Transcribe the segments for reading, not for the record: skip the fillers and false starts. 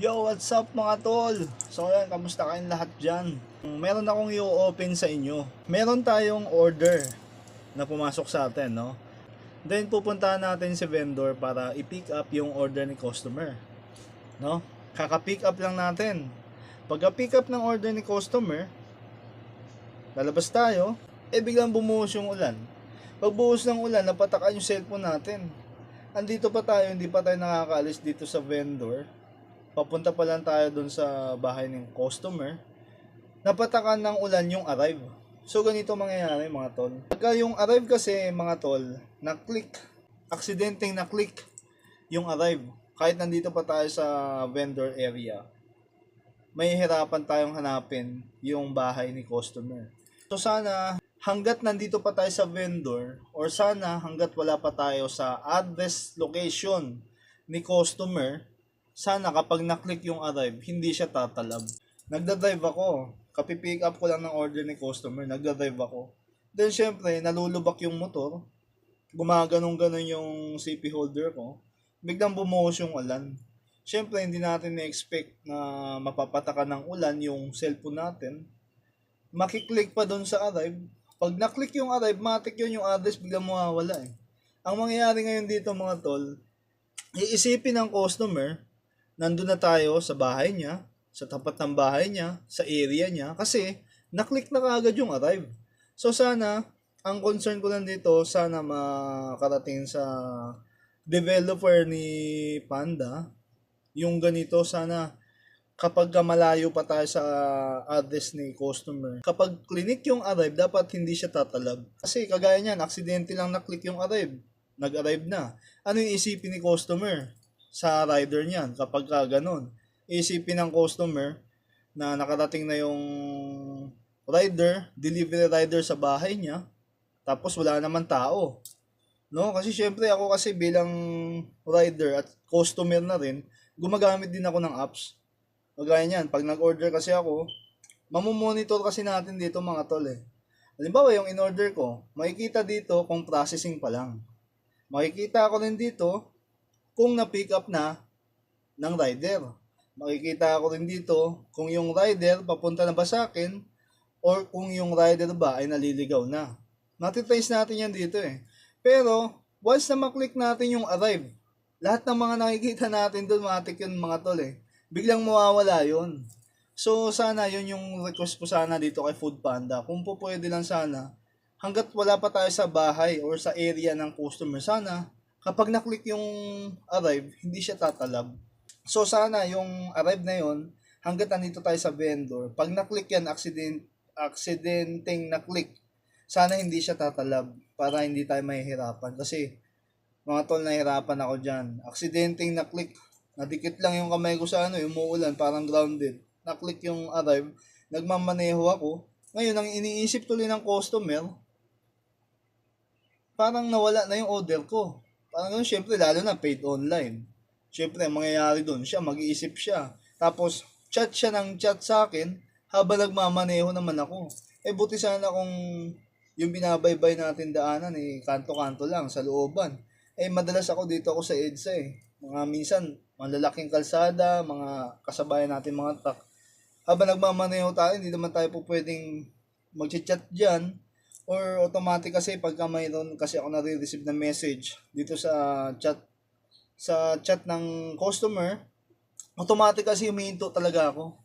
Yo, what's up mga tol? So ayan, kamusta kayong lahat dyan? Meron akong i-open sa inyo. Meron tayong order na pumasok sa atin, no? Then pupuntahan natin si vendor para i-pick up yung order ni customer, no? Kaka-pick up lang natin. Pagka-pick up ng order ni customer, lalabas tayo, biglang bumuhos yung ulan. Pag buhos ng ulan, napatakan yung cellphone natin. Andito pa tayo, hindi pa tayo nakakaalis dito sa vendor. Papunta pa lang tayo dun sa bahay ng customer. Napatakan ng ulan yung arrive. So ganito mangyayari mga tol. Pagka yung arrive kasi mga tol, na-click, aksidenteng na-click yung arrive. Kahit nandito pa tayo sa vendor area, may hirapan tayong hanapin yung bahay ni customer. So sana hanggat nandito pa tayo sa vendor, or sana hanggat wala pa tayo sa address location ni customer, sana kapag na-click yung arrive, hindi siya tatalab. Nagda-drive ako. Kapi-pick up ko lang ng order ni customer. Nagda-drive ako. Then syempre, nalulubak yung motor. Gumaganong-ganon yung CP holder ko. Biglang bumuhos yung ulan. Syempre, hindi natin na-expect na mapapatakan ng ulan yung cellphone natin. Makiklik pa doon sa arrive. Pag na-click yung arrive, matik yun yung address, biglang mawawala eh. Ang mangyayari ngayon dito mga tol, iisipin ng customer, nandun na tayo sa bahay niya, sa tapat ng bahay niya, sa area niya, kasi naklik na kaagad yung arrive. So sana, ang concern ko lang dito, sana makarating sa developer ni Panda, yung ganito, sana kapag malayo pa tayo sa address ni customer, kapag clinic yung arrive, dapat hindi siya tatalab. Kasi kagaya niyan, aksidente lang na-click yung arrive, nag-arrive na. Ano yung isipin ni customer sa rider niyan kapag ganun? Isipin ng customer na nakarating na yung rider, delivery rider sa bahay niya, tapos wala naman tao. No? Kasi syempre ako kasi bilang rider at customer na rin, gumagamit din ako ng apps. Kagaya niyan, pag nag-order kasi ako, mamomonitor kasi natin dito mga tol eh. Halimbawa yung in-order ko, makikita dito kung processing pa lang. Makikita ko rin dito kung na-pick up na ng rider. Makikita ko rin dito kung yung rider papunta na ba sa akin or kung yung rider ba ay naliligaw na. Matitrace natin yan dito eh. Pero, once na maklik natin yung arrive, lahat ng mga nakikita natin doon, matik yun mga tol eh. Biglang mawawala yun. So, sana yun yung request ko sana dito kay Food Panda. Kung po pwede lang sana, hanggat wala pa tayo sa bahay or sa area ng customer, sana kapag na-click yung arrive, hindi siya tatalab. So sana yung arrive na yon, hanggat nandito tayo sa vendor, pag na-click yan, aksidenteng na-click, sana hindi siya tatalab para hindi tayo mahihirapan. Kasi mga tol, nahirapan ako dyan. Aksidenteng na-click, nadikit lang yung kamay ko sa umuulan, parang grounded. Na-click yung arrive, nagmamaneho ako. Ngayon, ang iniisip tuloy ng customer, parang nawala na yung order ko. Parang ganun, syempre, lalo na paid online. Syempre, ang mangyayari doon, mag-iisip siya. Tapos, chat siya ng chat sa akin, habang nagmamaneho naman ako. Buti sana kung yung binabaybay natin daanan, kanto-kanto lang, sa looban. Madalas ako dito ako sa EDSA Mga minsan, malalaking kalsada, mga kasabayan natin mga truck. Habang nagmamaneho tayo, hindi naman tayo po pwedeng mag-chat dyan. Or automatic kasi pagka mayroon kasi ako nare-receive na message dito sa chat ng customer, automatic kasi humihinto talaga ako.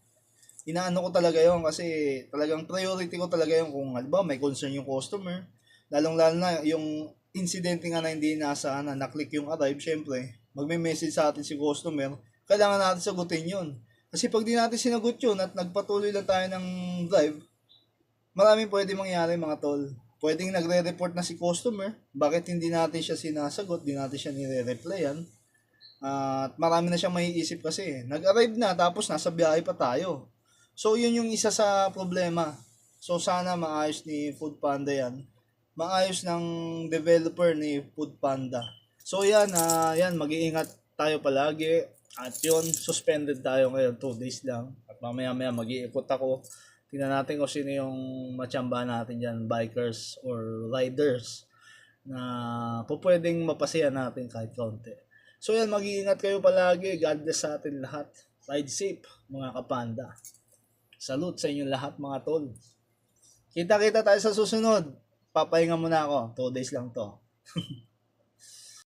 Inaano ko talaga yon kasi talagang priority ko talaga yung kung halimbawa may concern yung customer. Lalong-lalo na yung incident nga na hindi inaasahan na na-click yung arrive, syempre, magme-message sa atin si customer, kailangan natin sagutin yun. Kasi pag di natin sinagot yun at nagpatuloy lang tayo ng drive, maraming pwede mangyari mga tol. Pwedeng nagre-report na si customer, bakit hindi natin siya sinasagot, di natin siya nire-replyan. At marami na siyang maiisip kasi. Nag-arrive na tapos nasa biyahe pa tayo. So yun yung isa sa problema. So sana maayos ni Food Panda yan. Maayos ng developer ni Food Panda. So yan, mag-iingat tayo palagi. At yun, suspended tayo ngayon, 2 days lang. At mamaya-maya mag-iikot ako. Tingnan natin kung sino yung machamba natin dyan, bikers or riders na pwedeng mapasaya natin kahit kaunti. So yan, mag-iingat kayo palagi. God bless sa atin lahat. Ride safe, mga kapanda. Salute sa inyong lahat, mga tol. Kita-kita tayo sa susunod. Papahinga muna ako. 2 days lang to.